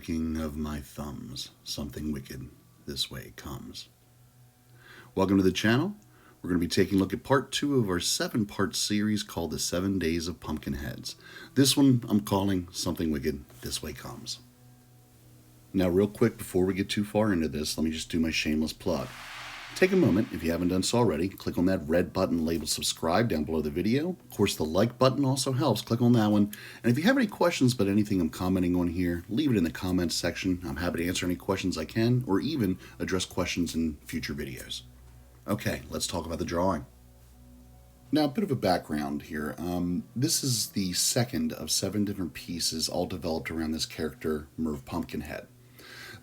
clicking of my thumbs, something wicked this way comes. Welcome to the channel. We're going to be taking a look at part 2 of our 7-part series called the 7 Days of Pumpkinheads. This one I'm calling Something Wicked This Way Comes. Now real quick before we get too far into this, let me just do my shameless plug. Take a moment, if you haven't done so already, click on that red button labeled subscribe down below the video. Of course, the like button also helps. Click on that one. And if you have any questions about anything I'm commenting on here, leave it in the comments section. I'm happy to answer any questions I can, or even address questions in future videos. Okay, let's talk about the drawing. Now, a bit of a background here. This is the second of 7 different pieces all developed around this character, Merv Pumpkinhead.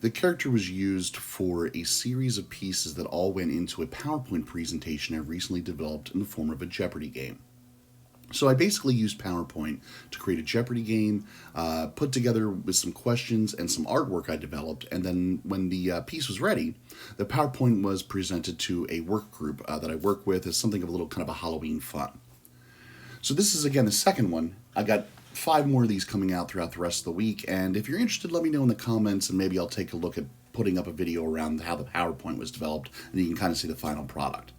The character was used for a series of pieces that all went into a PowerPoint presentation I recently developed in the form of a Jeopardy game. So I basically used PowerPoint to create a Jeopardy game, put together with some questions and some artwork I developed, and then when the piece was ready, the PowerPoint was presented to a work group that I work with as something of a little kind of a Halloween fun. So this is again the second one. I got 5 more of these coming out throughout the rest of the week, and if you're interested, let me know in the comments, and maybe I'll take a look at putting up a video around how the PowerPoint was developed, and you can kind of see the final product.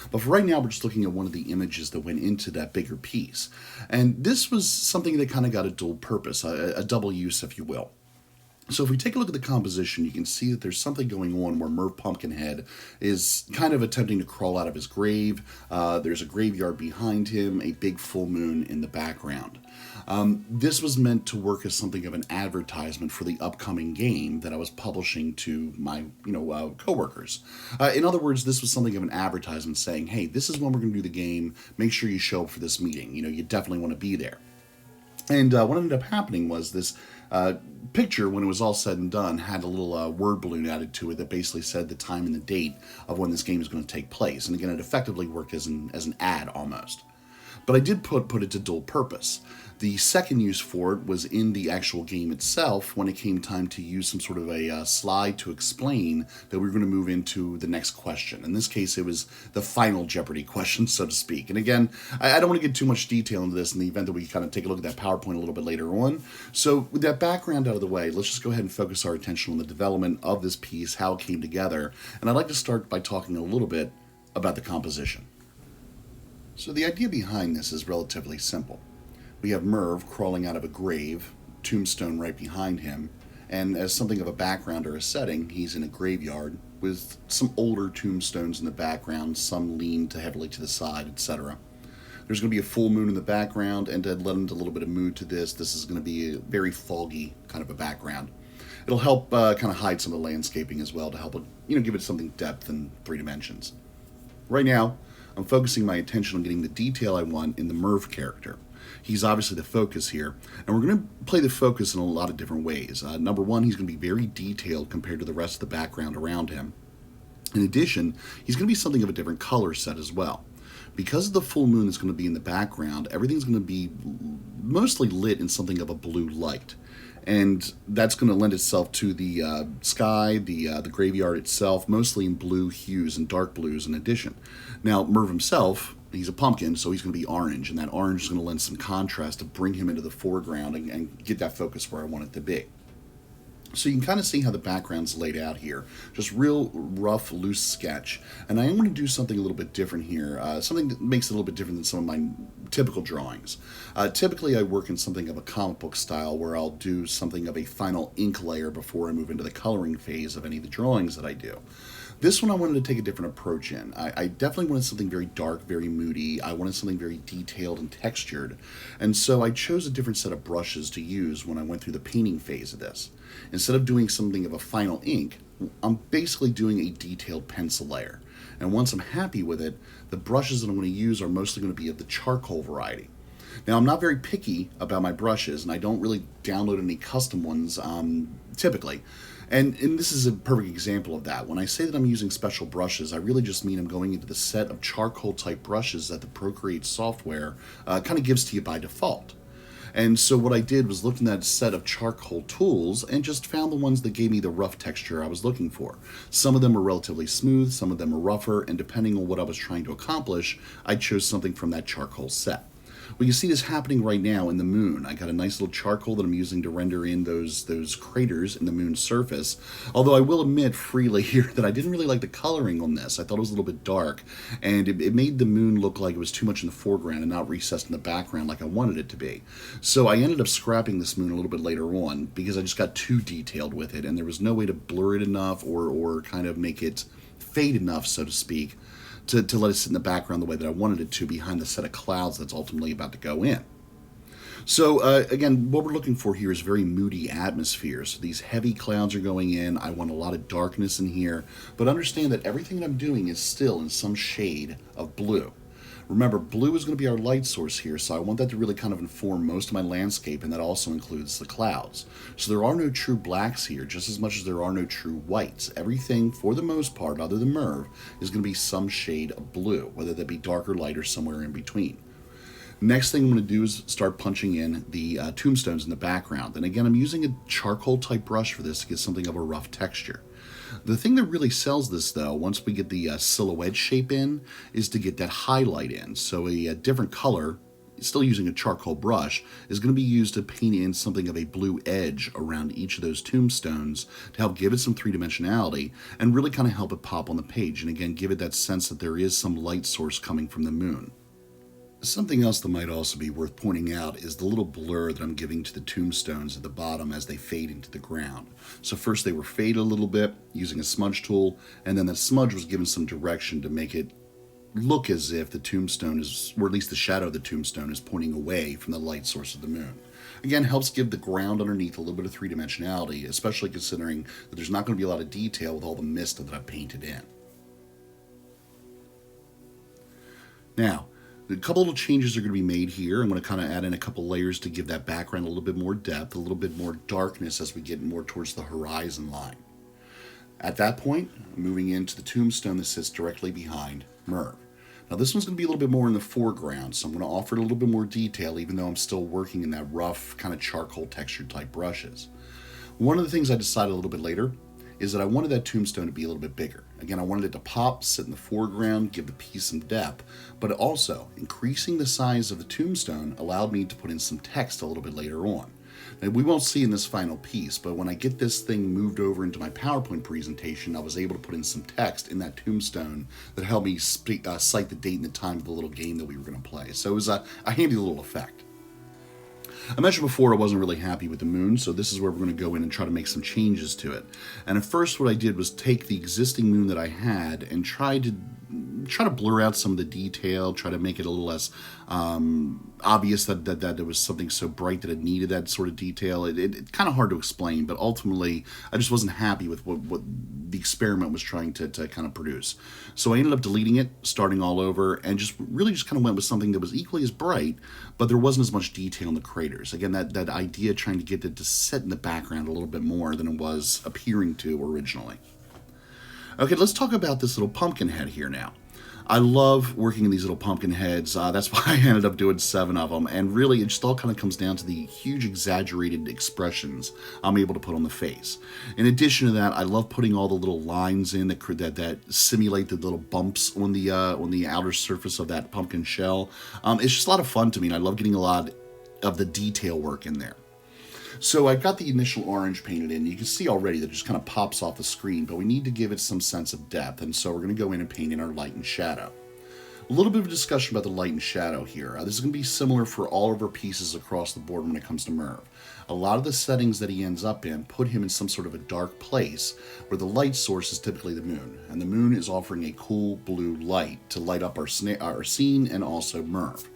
But for right now, we're just looking at one of the images that went into that bigger piece. And this was something that kind of got a dual purpose, a double use, if you will. So if we take a look at the composition, you can see that there's something going on where Merv Pumpkinhead is kind of attempting to crawl out of his grave. There's a graveyard behind him, a big full moon in the background. This was meant to work as something of an advertisement for the upcoming game that I was publishing to my, coworkers. In other words, this was something of an advertisement saying, hey, this is when we're going to do the game. Make sure you show up for this meeting. You definitely want to be there. And what ended up happening was this picture, when it was all said and done, had a little word balloon added to it that basically said the time and the date of when this game is going to take place. And again, it effectively worked as an ad almost. But I did put it to dual purpose. The second use for it was in the actual game itself when it came time to use some sort of a slide to explain that we were going to move into the next question. In this case, it was the final Jeopardy question, so to speak. And again, I don't want to get too much detail into this in the event that we kind of take a look at that PowerPoint a little bit later on. So with that background out of the way, let's just go ahead and focus our attention on the development of this piece, how it came together. And I'd like to start by talking a little bit about the composition. So the idea behind this is relatively simple. We have Merv crawling out of a grave, tombstone right behind him, and as something of a background or a setting, he's in a graveyard with some older tombstones in the background, some lean heavily to the side, etc. There's going to be a full moon in the background, and to lend a little bit of mood to this is going to be a very foggy kind of a background. It'll help kind of hide some of the landscaping as well to help it, give it something depth in 3 dimensions. Right now, I'm focusing my attention on getting the detail I want in the Merv character. He's obviously the focus here, and we're going to play the focus in a lot of different ways. Number one, he's going to be very detailed compared to the rest of the background around him. In addition, he's going to be something of a different color set as well. Because of the full moon that's going to be in the background, everything's going to be mostly lit in something of a blue light. And that's going to lend itself to the sky, the graveyard itself, mostly in blue hues and dark blues in addition. Now, Merv himself, he's a pumpkin, so he's going to be orange, and that orange is going to lend some contrast to bring him into the foreground and get that focus where I want it to be. So you can kind of see how the background's laid out here. Just real rough, loose sketch. And I am going to do something a little bit different here, something that makes it a little bit different than some of my typical drawings. Typically I work in something of a comic book style where I'll do something of a final ink layer before I move into the coloring phase of any of the drawings that I do. This one I wanted to take a different approach in. I definitely wanted something very dark, very moody. I wanted something very detailed and textured. And so I chose a different set of brushes to use when I went through the painting phase of this. Instead of doing something of a final ink, I'm basically doing a detailed pencil layer. And once I'm happy with it, the brushes that I'm going to use are mostly going to be of the charcoal variety. Now, I'm not very picky about my brushes, and I don't really download any custom ones typically. And this is a perfect example of that. When I say that I'm using special brushes, I really just mean I'm going into the set of charcoal type brushes that the Procreate software kind of gives to you by default. And so what I did was look in that set of charcoal tools and just found the ones that gave me the rough texture I was looking for. Some of them were relatively smooth, some of them were rougher, and depending on what I was trying to accomplish, I chose something from that charcoal set. Well, you see this happening right now in the moon. I got a nice little charcoal that I'm using to render in those craters in the moon's surface. Although I will admit freely here that I didn't really like the coloring on this. I thought it was a little bit dark, and it made the moon look like it was too much in the foreground and not recessed in the background like I wanted it to be. So I ended up scrapping this moon a little bit later on because I just got too detailed with it, and there was no way to blur it enough or kind of make it fade enough, so to speak, to let it sit in the background the way that I wanted it to behind the set of clouds that's ultimately about to go in. So again, what we're looking for here is very moody atmosphere. So these heavy clouds are going in. I want a lot of darkness in here, but understand that everything that I'm doing is still in some shade of blue. Remember, blue is going to be our light source here, so I want that to really kind of inform most of my landscape, and that also includes the clouds. So there are no true blacks here, just as much as there are no true whites. Everything, for the most part, other than Merv, is going to be some shade of blue, whether that be dark or light or somewhere in between. Next thing I'm going to do is start punching in the tombstones in the background. And again, I'm using a charcoal type brush for this to get something of a rough texture. The thing that really sells this, though, once we get the silhouette shape in, is to get that highlight in. So a different color, still using a charcoal brush, is going to be used to paint in something of a blue edge around each of those tombstones to help give it some three-dimensionality and really kind of help it pop on the page. And again, give it that sense that there is some light source coming from the moon. Something else that might also be worth pointing out is the little blur that I'm giving to the tombstones at the bottom as they fade into the ground. So first they were faded a little bit using a smudge tool, and then that smudge was given some direction to make it look as if the tombstone is, or at least the shadow of the tombstone is pointing away from the light source of the moon. Again, helps give the ground underneath a little bit of three-dimensionality, especially considering that there's not going to be a lot of detail with all the mist that I've painted in. Now, a couple little changes are going to be made here. I'm going to kind of add in a couple layers to give that background a little bit more depth, a little bit more darkness as we get more towards the horizon line. At that point, I'm moving into the tombstone that sits directly behind Merv. Now this one's going to be a little bit more in the foreground, so I'm going to offer it a little bit more detail, even though I'm still working in that rough kind of charcoal textured type brushes. One of the things I decided a little bit later is that I wanted that tombstone to be a little bit bigger. Again, I wanted it to pop, sit in the foreground, give the piece some depth, but also increasing the size of the tombstone allowed me to put in some text a little bit later on. Now, we won't see in this final piece, but when I get this thing moved over into my PowerPoint presentation, I was able to put in some text in that tombstone that helped me cite the date and the time of the little game that we were going to play. So it was a handy little effect. I mentioned before I wasn't really happy with the moon, so this is where we're going to go in and try to make some changes to it. And at first what I did was take the existing moon that I had and try to blur out some of the detail, try to make it a little less obvious that there was something so bright that it needed that sort of detail. It's kind of hard to explain, but ultimately I just wasn't happy with what the experiment was trying to kind of produce. So I ended up deleting it, starting all over, and just kind of went with something that was equally as bright, but there wasn't as much detail in the craters. Again, that idea trying to get it to sit in the background a little bit more than it was appearing to originally. Okay, let's talk about this little pumpkin head here now. I love working in these little pumpkin heads. That's why I ended up doing 7 of them. And really, it just all kind of comes down to the huge exaggerated expressions I'm able to put on the face. In addition to that, I love putting all the little lines in that simulate the little bumps on the outer surface of that pumpkin shell. It's just a lot of fun to me, and I love getting a lot of the detail work in there. So I've got the initial orange painted in. You can see already that it just kind of pops off the screen, but we need to give it some sense of depth, and so we're going to go in and paint in our light and shadow. A little bit of a discussion about the light and shadow here. This is going to be similar for all of our pieces across the board when it comes to Merv. A lot of the settings that he ends up in put him in some sort of a dark place where the light source is typically the moon, and the moon is offering a cool blue light to light up our scene and also Merv.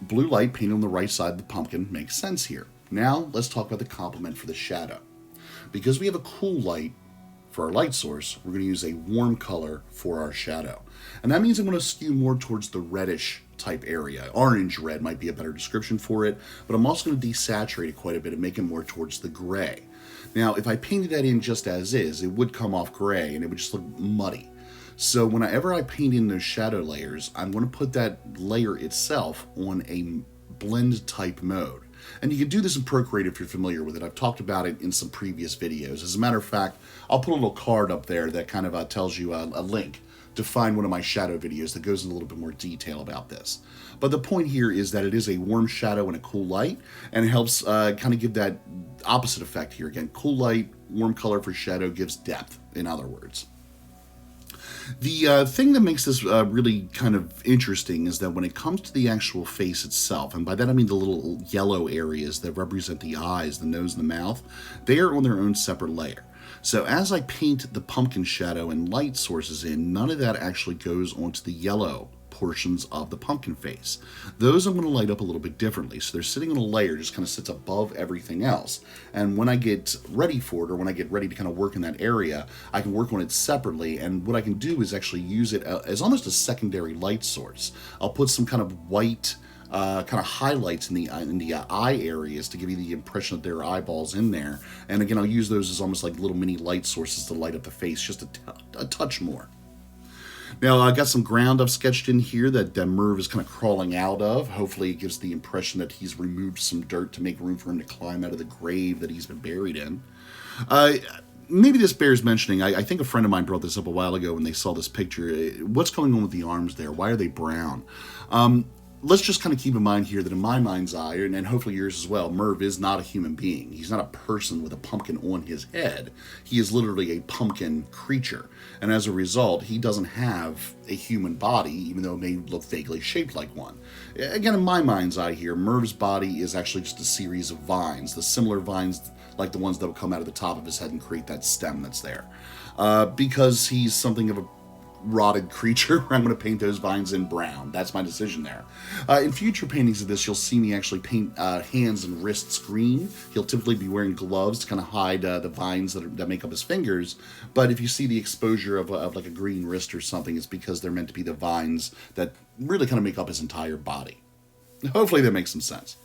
Blue light painted on the right side of the pumpkin makes sense here. Now, let's talk about the complement for the shadow. Because we have a cool light for our light source, we're going to use a warm color for our shadow. And that means I'm going to skew more towards the reddish type area. Orange red might be a better description for it, but I'm also going to desaturate it quite a bit and make it more towards the gray. Now, if I painted that in just as is, it would come off gray and it would just look muddy. So whenever I paint in those shadow layers, I'm going to put that layer itself on a blend type mode. And you can do this in Procreate if you're familiar with it. I've talked about it in some previous videos. As a matter of fact, I'll put a little card up there that kind of tells you a link to find one of my shadow videos that goes into a little bit more detail about this. But the point here is that it is a warm shadow and a cool light, and it helps kind of give that opposite effect here. Again, cool light, warm color for shadow gives depth, in other words. The thing that makes this really kind of interesting is that when it comes to the actual face itself, and by that I mean the little yellow areas that represent the eyes, the nose, and the mouth, they are on their own separate layer. So as I paint the pumpkin shadow and light sources in, none of that actually goes onto the yellow portions of the pumpkin face. Those I'm going to light up a little bit differently. So they're sitting on a layer, just kind of sits above everything else. And when I get ready for it, or when I get ready to kind of work in that area, I can work on it separately. And what I can do is actually use it as almost a secondary light source. I'll put some kind of white kind of highlights in the eye areas to give you the impression that there are eyeballs in there. And again, I'll use those as almost like little mini light sources to light up the face just a touch more. Now, I got some ground I've sketched in here that Merv is kind of crawling out of. Hopefully it gives the impression that he's removed some dirt to make room for him to climb out of the grave that he's been buried in. Maybe this bears mentioning. I think a friend of mine brought this up a while ago when they saw this picture. What's going on with the arms there? Why are they brown? Let's just kind of keep in mind here that in my mind's eye, and hopefully yours as well, Merv is not a human being. He's not a person with a pumpkin on his head. He is literally a pumpkin creature. And as a result, he doesn't have a human body, even though it may look vaguely shaped like one. Again, in my mind's eye here, Merv's body is actually just a series of vines, the similar vines like the ones that will come out of the top of his head and create that stem that's there. Because he's something of a rotted creature, I'm going to paint those vines in brown. That's my decision there. In future paintings of this, you'll see me actually paint hands and wrists green. He'll typically be wearing gloves to kind of hide the vines that make up his fingers. But if you see the exposure of like a green wrist or something, it's because they're meant to be the vines that really kind of make up his entire body. Hopefully that makes some sense.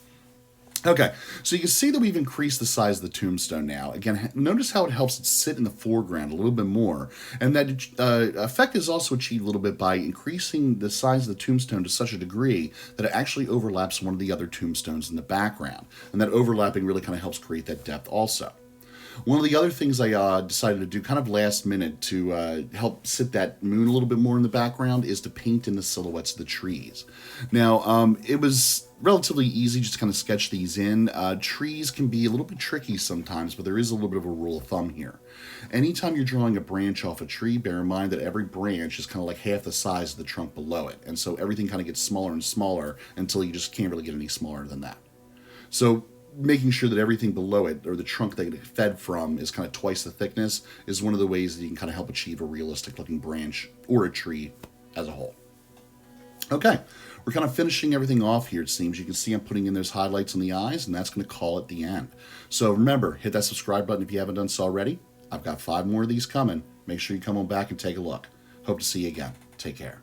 Okay, so you can see that we've increased the size of the tombstone now. Again, notice how it helps it sit in the foreground a little bit more. And that effect is also achieved a little bit by increasing the size of the tombstone to such a degree that it actually overlaps one of the other tombstones in the background. And that overlapping really kind of helps create that depth also. One of the other things I decided to do kind of last minute to help sit that moon a little bit more in the background is to paint in the silhouettes of the trees. Now, it was relatively easy just to kind of sketch these in. Trees can be a little bit tricky sometimes, but there is a little bit of a rule of thumb here. Anytime you're drawing a branch off a tree, bear in mind that every branch is kind of like half the size of the trunk below it. And so everything kind of gets smaller and smaller until you just can't really get any smaller than that. So making sure that everything below it, or the trunk that it fed from, is kind of twice the thickness is one of the ways that you can kind of help achieve a realistic looking branch or a tree as a whole. Okay, we're kind of finishing everything off here, it seems. You can see I'm putting in those highlights on the eyes, and that's going to call it the end. So remember, hit that subscribe button if you haven't done so already. I've got 5 more of these coming. Make sure you come on back and take a look. Hope to see you again. Take care.